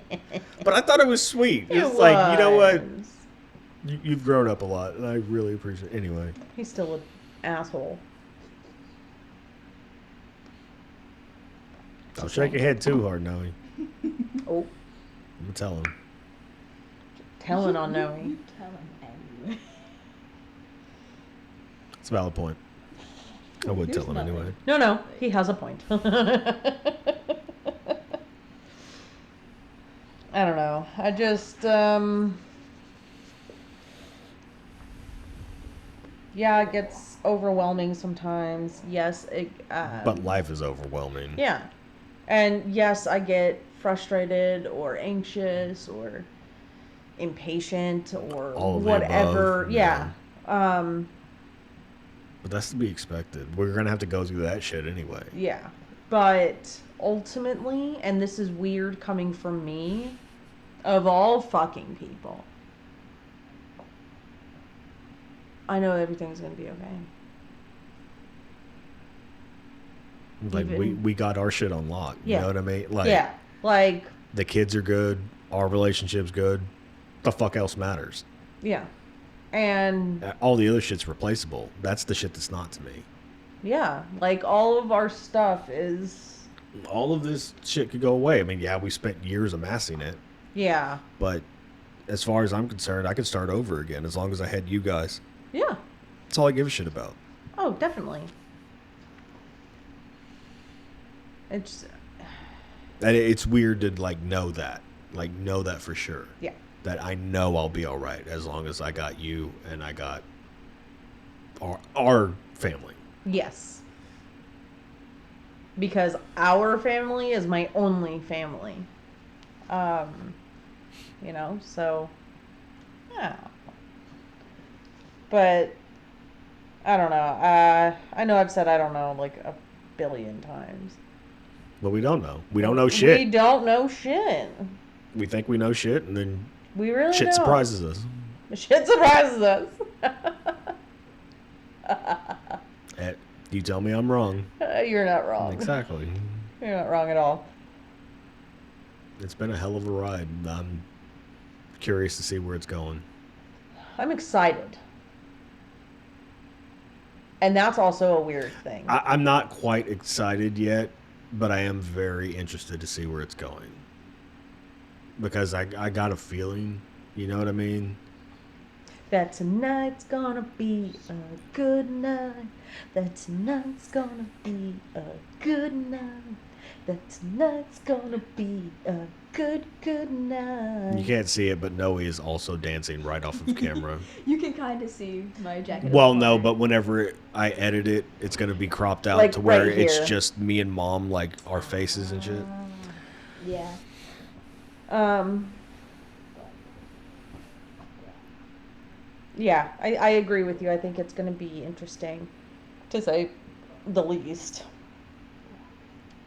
But I thought it was sweet. It's like, you know what? was. You've grown up a lot, and I really appreciate it. Anyway. He's still an asshole. Don't shake your head too hard, Noe. Oh, I'm telling him. telling on Noe. Tell him anyway. It's a valid point. I would tell him There's anyway. nothing. No, he has a point. I don't know. I just, yeah, it gets overwhelming sometimes. Yes, it, But life is overwhelming. yeah. And yes, I get frustrated or anxious or impatient or All of the whatever. above, Yeah. But that's to be expected. We're going to have to go through that shit anyway. Yeah. But ultimately, and this is weird coming from me, of all fucking people, I know everything's going to be okay. Like, Even- we got our shit on lock. You Yeah. know what I mean? Like, Yeah. Like, the kids are good. Our relationship's good. The fuck else matters? yeah. And All the other shit's replaceable. That's the shit that's not to me. yeah, like all of our stuff is, All of this shit could go away. I mean, yeah, we spent years amassing it. yeah. But as far as I'm concerned, I could start over again as long as I had you guys. Yeah. That's all I give a shit about. Oh, definitely. It's, And it's weird to like know that for sure. yeah. That I know I'll be all right as long as I got you and I got our family. Yes. Because our family is my only family. You know, so yeah. But I don't know. I know I've said I don't know like a billion times. But we don't know. We don't know shit. We don't know shit. We think we know shit, and then We really shit don't. surprises us. Shit surprises us. You tell me I'm wrong. You're not wrong. Exactly. You're not wrong at all. It's been a hell of a ride. I'm curious to see where it's going. I'm excited. And that's also a weird thing. I'm not quite excited yet, but I am very interested to see where it's going. Because I got a feeling, you know what I mean? That tonight's gonna be a good night. That tonight's gonna be a good night. That tonight's gonna be a good, good night. You can't see it, but Noe is also dancing right off of camera. You can kind of see my jacket. Well, on no, fire. but whenever I edit it, it's going to be cropped out Like, to where right it's here. just me and Mom, like our faces and shit. Yeah. Yeah, I agree with you. I think it's going to be interesting, to say the least.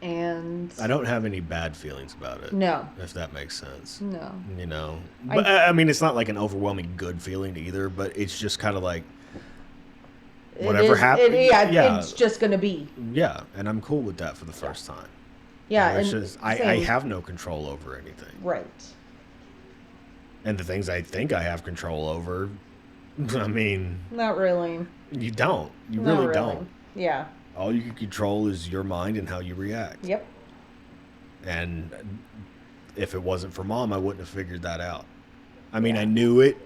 And I don't have any bad feelings about it. no, If that makes sense. no, You know? I- But, I mean, it's not like an overwhelming good feeling either, but it's just kind of like, whatever happened. Yeah, it's just going to be. Yeah, and I'm cool with that for the first time. Yeah, You know, it's and just, I same. have no control over anything. Right. And the things I think I have control over, I mean, Not really. you don't. You Not really don't. Yeah. All you can control is your mind and how you react. Yep. And if it wasn't for Mom, I wouldn't have figured that out. I mean, Yeah. I knew it,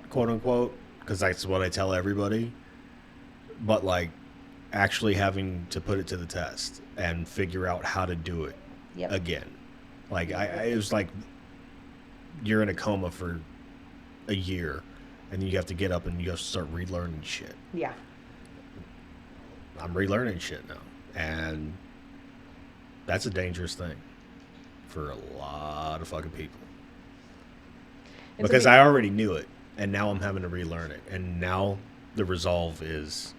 quote unquote, because that's what I tell everybody. But like, actually having to put it to the test and figure out how to do it Yep. again. Like, it was like you're in a coma for a year, and you have to get up and you have to start relearning shit. Yeah. I'm relearning shit now, and that's a dangerous thing for a lot of fucking people. It's Because okay. I already knew it, and now I'm having to relearn it, and now the resolve is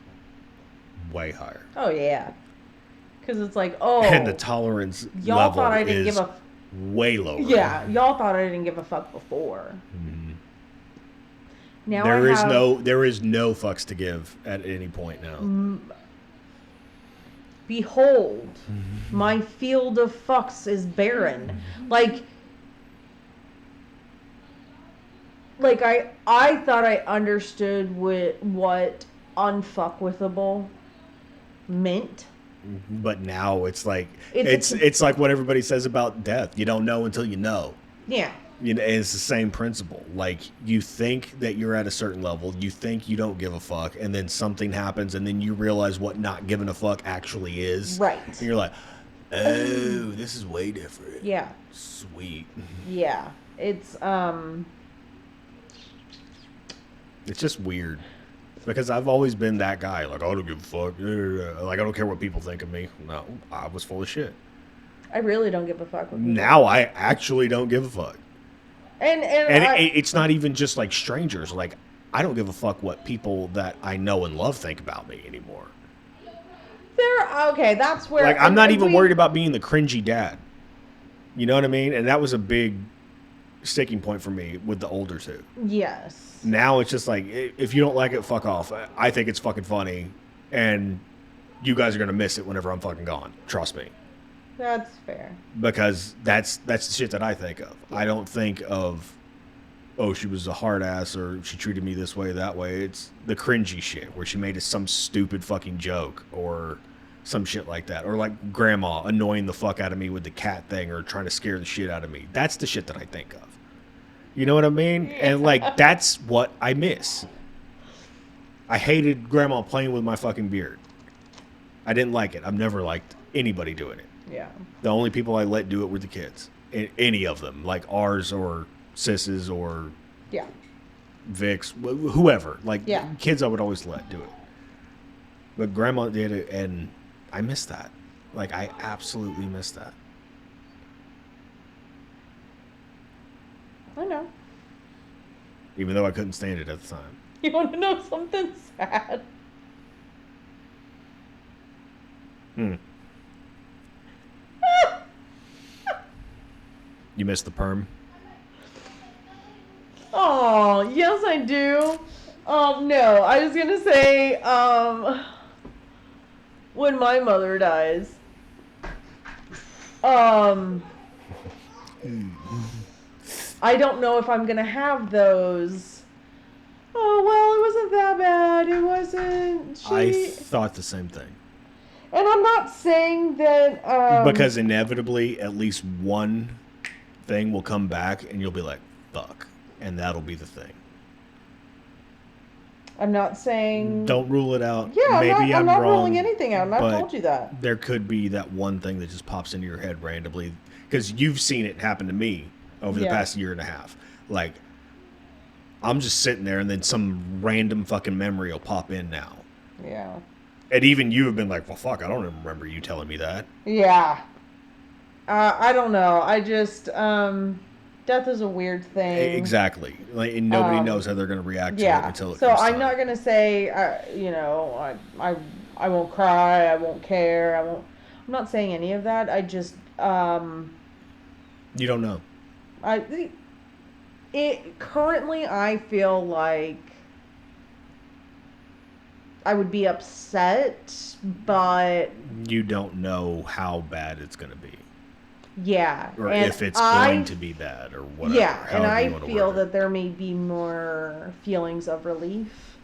way higher, Oh yeah. Because it's like, oh, and the tolerance y'all level thought I didn't is give a. way lower. Yeah, y'all thought I didn't give a fuck before. Mhm. Now There I is have, there is no fucks to give at any point now. Behold, my field of fucks is barren. Like I thought I understood what unfuckwithable meant. But now it's like It's- it's like what everybody says about death. You don't know until you know. Yeah. You know, it's the same principle. Like, you think that you're at a certain level, you think you don't give a fuck, and then something happens, and then you realize what not giving a fuck actually is. Right. And you're like, oh, this is way different. Yeah. Sweet. Yeah. It's It's just weird. Because I've always been that guy. Like, I don't give a fuck. Like, I don't care what people think of me. No, I was full of shit. I really don't give a fuck with people. Now I actually don't give a fuck. And And I, it's not even just like strangers. Like, I don't give a fuck what people that I know and love think about me anymore. they're okay. That's where Like, I'm not and even we- worried about being the cringy dad. You know what I mean? And that was a big sticking point for me with the older two. Yes. Now it's just like, if you don't like it, fuck off. I think it's fucking funny, and you guys are gonna miss it whenever I'm fucking gone. Trust me. That's fair. Because that's the shit that I think of. I don't think of, oh, she was a hard ass or she treated me this way, that way. It's the cringy shit where she made some stupid fucking joke or some shit like that. Or like grandma annoying the fuck out of me with the cat thing or trying to scare the shit out of me. That's the shit that I think of. You know what I mean? And like, that's what I miss. I hated grandma playing with my fucking beard. I didn't like it. I've never liked anybody doing it. Yeah. The only people I let do it were the kids. Any of them. Like ours or Sis's or Yeah. Vic's, whoever. Like, Yeah. kids I would always let do it. But grandma did it, and I miss that. Like, I absolutely miss that. I know. Even though I couldn't stand it at the time. You want to know something sad? You missed the perm? Oh, yes, I do. No, I was gonna say, when my mother dies, I don't know if I'm gonna have those. Oh, well, it wasn't that bad. It wasn't. I thought the same thing. And I'm not saying that. Because inevitably, at least one thing will come back, and you'll be like, fuck. And that'll be the thing. I'm not saying. Don't rule it out. Yeah, Maybe I'm not wrong, ruling anything out, and I've but told you that. there could be that one thing that just pops into your head randomly because you've seen it happen to me over the Yeah. past year and a half. Like, I'm just sitting there, and then some random fucking memory will pop in now. Yeah. And even you have been like, well, fuck, I don't even remember you telling me that. Yeah. I don't know. I just, death is a weird thing. Exactly. Like, and nobody knows how they're going to react to it Yeah. until it So comes I'm time. not gonna say, I won't cry. I won't care. I won't. I'm not saying any of that. I just, You don't know. Currently I feel like I would be upset, but You don't know how bad it's going to be. yeah, Or and if it's going to be bad or whatever. Yeah, and however you I wanna feel word it. that there may be more feelings of relief.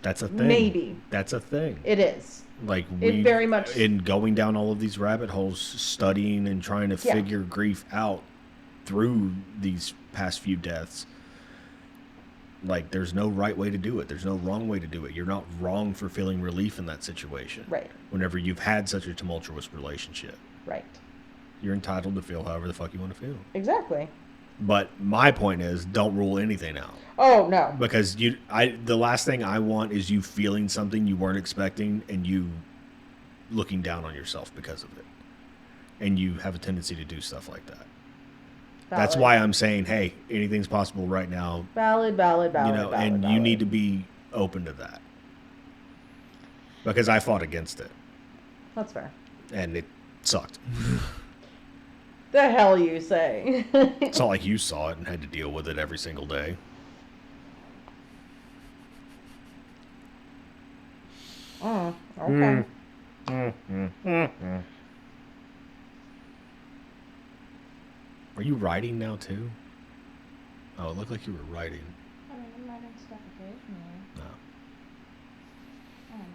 That's a thing. Maybe That's a thing. it is. Like It very much- in going down all of these rabbit holes, studying and trying to Yeah. figure grief out through these past few deaths. Like, there's no right way to do it. There's no wrong way to do it. You're not wrong for feeling relief in that situation. Right. Whenever you've had such a tumultuous relationship, Right. you're entitled to feel however the fuck you want to feel. Exactly. But my point is, don't rule anything out. Oh no. Because the last thing I want is you feeling something you weren't expecting and you looking down on yourself because of it. And you have a tendency to do stuff like that. That's Valid. why I'm saying, hey, anything's possible right now. Valid. And you need to be open to that. Because I fought against it. That's fair. And it sucked. The hell you say? It's not like you saw it and had to deal with it every single day. Okay. Are you writing now too? Oh, it looked like you were writing. I mean, I'm writing stuff occasionally. No. I don't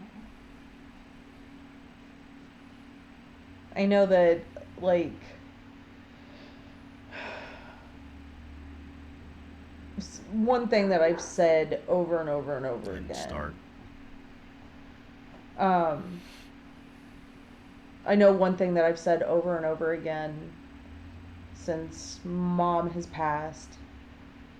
know. I know that, like, one thing that I've said over and over and over Didn't again. start. I know one thing that I've said over and over again since Mom has passed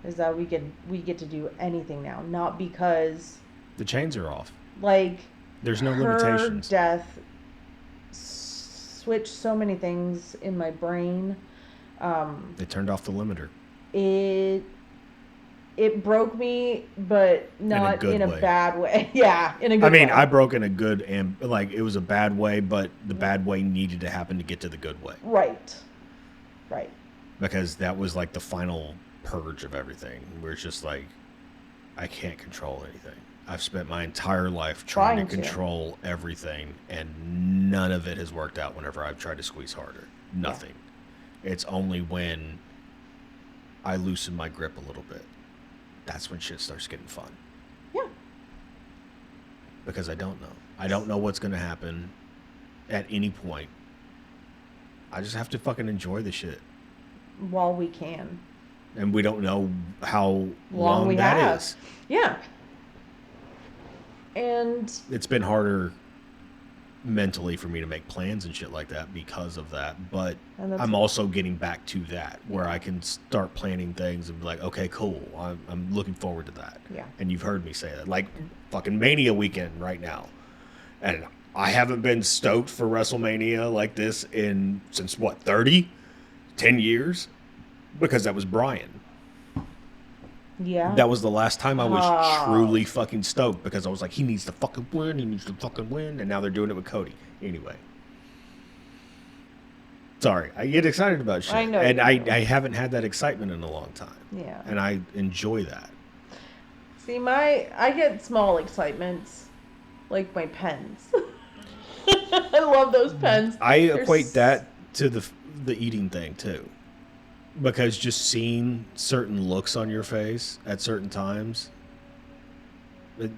is that we get to do anything now, not because The chains are off. like There's no her limitations. death switched so many things in my brain. They turned off the limiter. It broke me, but not good in a way. bad way. Yeah, in a good I mean, way. I broke in a good and like it was a bad way, but the bad way needed to happen to get to the good way Right. because that was like the final purge of everything. Where it's just like I can't control anything. I've spent my entire life trying to Trying to. control everything, and none of it has worked out. Whenever I've tried to squeeze harder, nothing. It's only when I loosen my grip a little bit. That's when shit starts getting fun. Yeah. Because I don't know. I don't know what's going to happen at any point. I just have to fucking enjoy the shit. While we can. And we don't know how long we that have. is. Yeah. And It's been harder mentally for me to make plans and shit like that because of that. But And that's- I'm also getting back to that where I can start planning things and be like, okay, cool. I'm looking forward to that. Yeah. And you've heard me say that. Like fucking Mania weekend right now. And I haven't been stoked for WrestleMania like this since what, 30? 10 years? Because that was Brian. yeah. That was the last time I was Oh. truly fucking stoked because I was like, he needs to fucking win. And now they're doing it with Cody. Anyway. Sorry. I get excited about shit. I know And you do. I haven't had that excitement in a long time. Yeah. And I enjoy that. See, I get small excitements, like my pens. I love those pens. I They're equate that to the eating thing too. Because just seeing certain looks on your face at certain times,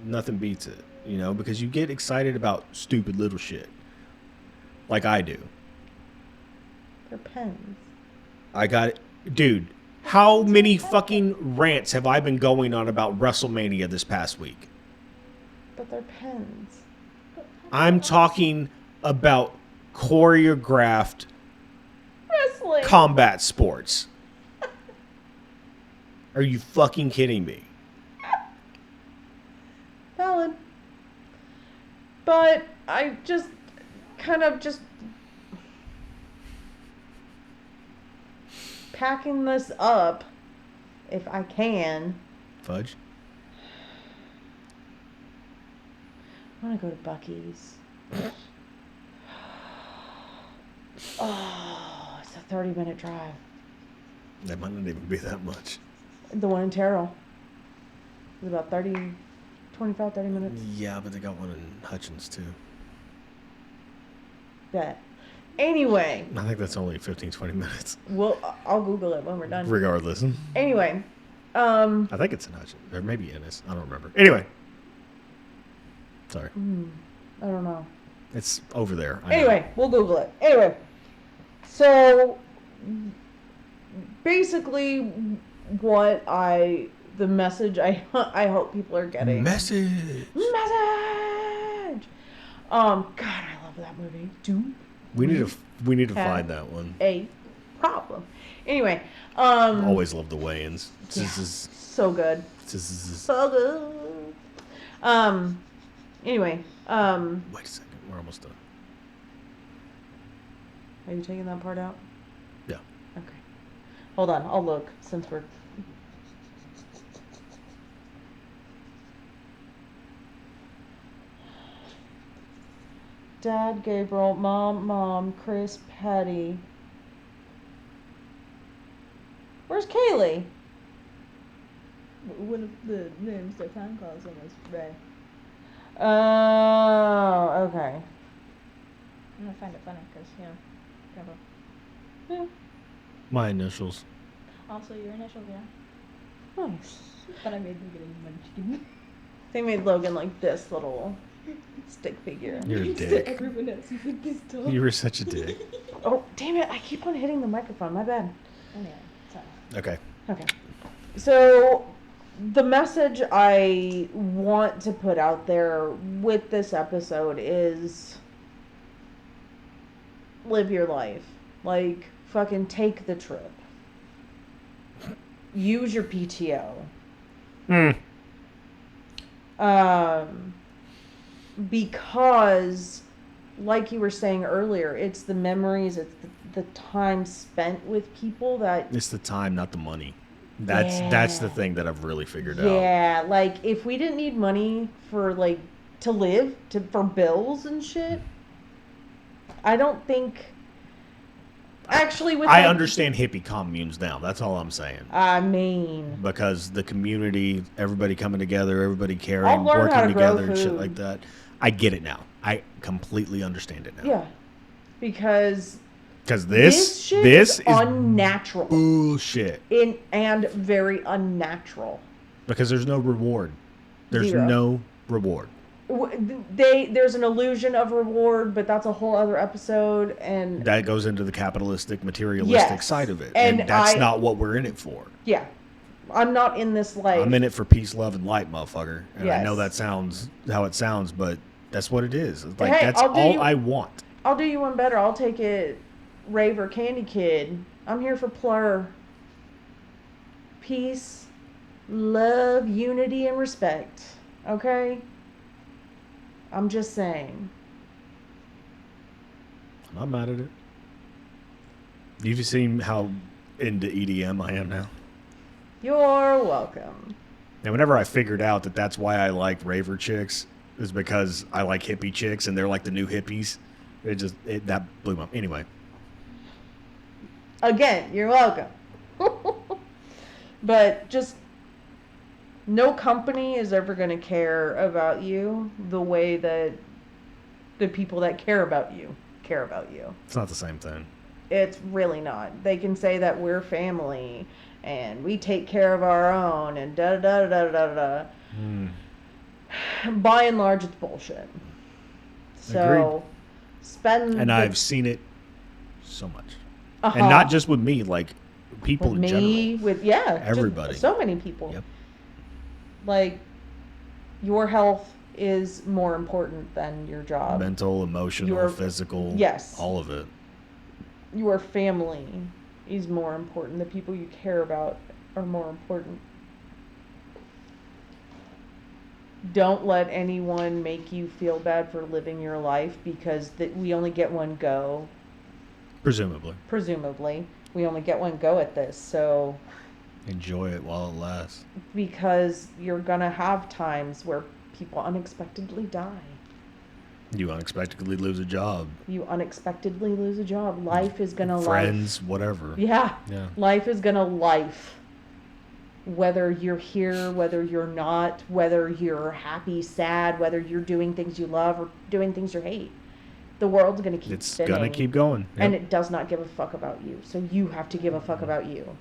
nothing beats it, you know, because you get excited about stupid little shit. Like I do. They're pens. Dude, How many fucking rants have I been going on about WrestleMania this past week? But they're pens. I'm talking about choreographed Wrestling. combat sports. Are you fucking kidding me? Valid. But I just kind of just packing this up if I can. Fudge? I want to go to Buc-ee's. Oh, it's a 30-minute drive. That might not even be that much. The one in Terrell. It's about 25, 30 minutes. Yeah, but they got one in Hutchins too. Bet. Anyway, I think that's only 15, 20 minutes. I'll Google it when we're done. Regardless. Anyway, I think it's in Hutchins. Or maybe Ennis. I don't remember. Anyway. Sorry. I don't know. It's over there. I know. Anyway, we'll Google it. Anyway, so basically, the message I hope people are getting. Message. God, I love that movie. We need to find that one. A problem. Anyway, Always love the weigh-ins. yeah, so good. So good. Anyway, Wait a second. We're almost done. are you taking that part out? Yeah. Okay. Hold on, I'll look since we're. Dad, Gabriel, Mom, Chris, Patty. Where's Kaylee? One of the names their town calls him is Ray. Oh, okay. I'm gonna find it funny because, Grandpa. Yeah, My initials. Also, your initials, yeah. nice. But I made them get a munchkin. They made Logan like this little stick figure. You're a So dick. everyone else is a pistol. You were such a dick. Oh, damn it. I keep on hitting the microphone. My bad. Anyway, sorry. Okay. Okay. So, the message I want to put out there with this episode is live your life. Like, fucking take the trip. Use your PTO. Because, like you were saying earlier, it's the memories, it's the time spent with people that. It's the time, not the money. That's the thing that I've really figured out. Yeah, like if we didn't need money for like to live, for bills and shit, I don't think. Actually, with I understand hippie communes now. That's all I'm saying. I mean, Because the community, everybody coming together, everybody I'll caring, learn how working to grow together and shit food. like that. I get it now. I completely understand it now. yeah, because Because this shit this is unnatural bullshit. and very unnatural. Because there's no reward. There's Zero. no reward. There's an illusion of reward, but that's a whole other episode, and That goes into the capitalistic, materialistic Yes. side of it. And And that's I- not what we're in it for. yeah, I'm not in this life. I'm in it for peace, love, and light, motherfucker. And I know Yes. that sounds how it sounds, but that's what it is. It's like, Hey, that's I'll do all you- I want. I'll do you one better. I'll take it, Rave or Candy Kid. I'm here for plur. Peace, love, unity, and respect. Okay? I'm just saying. I'm not mad at it. You've seen how into EDM I am now. You're welcome. And whenever I figured out that that's why I like raver chicks, is because I like hippie chicks and they're like the new hippies. That blew my. Anyway, Again, you're welcome. But just no company is ever going to care about you the way that the people that care about you care about you. it's not the same thing. It's really not. They can say that we're family and we take care of our own and da da da da da da. By and large, it's bullshit. So spend. And the- I've seen it so much. Uh-huh. And not just with me, like people with in me, general. with just Everybody. so many people. Yep. Like, your health is more important than your job. Mental, emotional, Your- physical. yes. All of it. Your family is more important. The people you care about are more important. Don't let anyone make you feel bad for living your life, because we only get one go. Presumably. We only get one go at this, so Enjoy it while it lasts. because you're gonna have times where people unexpectedly die. You unexpectedly lose a job. You unexpectedly lose a job. Life is gonna Friends, whatever. Yeah. Yeah. Life is gonna life. Whether you're here, whether you're not, whether you're happy, sad, whether you're doing things you love or doing things you hate. The world's gonna keep spinning. It's gonna keep going. Yep. And it does not give a fuck about you. So you have to give a fuck about you.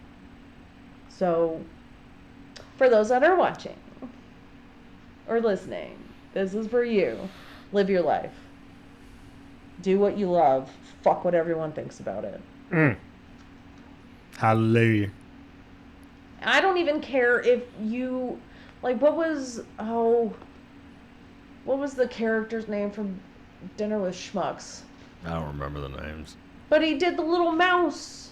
So, for those that are watching or listening, this is for you. Live your life. Do what you love. Fuck what everyone thinks about it. Hallelujah. I don't even care if you, like, what was the character's name from Dinner with Schmucks? I don't remember the names. But he did the little mouse.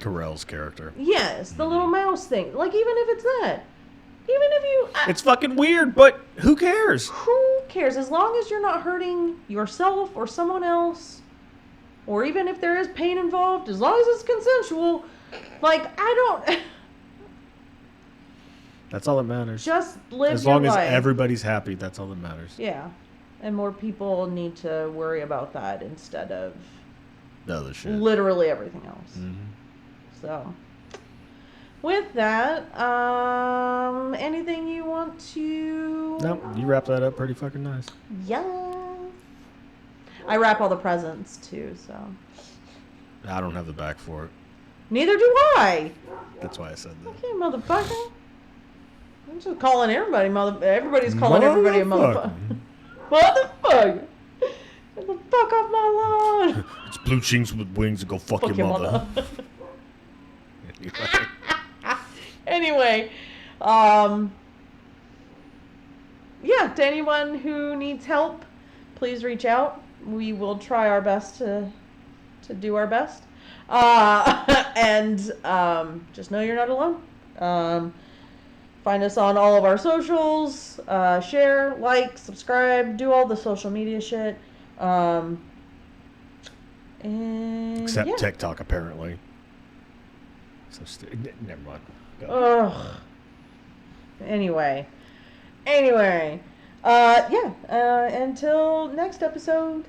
Carell's character. Yes, the little mouse thing. Like, even if it's that. Even if you... It's fucking weird, but who cares? Who cares? As long as you're not hurting yourself or someone else, or even if there is pain involved, as long as it's consensual, like, I don't... That's all that matters. Just live as your long life. as everybody's happy, that's all that matters. Yeah. And more people need to worry about that instead of The other shit. literally everything else. Mm-hmm. So, with that, anything you want to... Nope, you wrap that up pretty fucking nice. Yeah. I wrap all the presents too, so. I don't have the back for it. Neither do I. That's why I said that. Okay, motherfucker. I'm just calling everybody everybody's calling everybody a motherfucker. Motherfucker. Get the fuck off my lawn. It's blue cheeks with wings and go fuck your mother. Anyway, yeah, to anyone who needs help, please reach out. We will try our best to do our best. And just know you're not alone. Find us on all of our socials. Share, like, subscribe, do all the social media shit. And Except yeah. TikTok, apparently. So never mind. Go. Ugh. Anyway. Until next episode.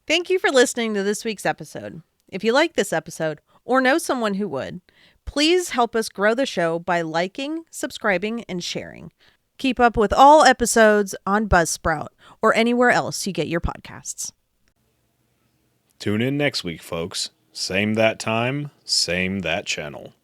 Thank you for listening to this week's episode. If you like this episode or know someone who would, please help us grow the show by liking, subscribing, and sharing. Keep up with all episodes on Buzzsprout or anywhere else you get your podcasts. Tune in next week, folks. Same that time, same that channel.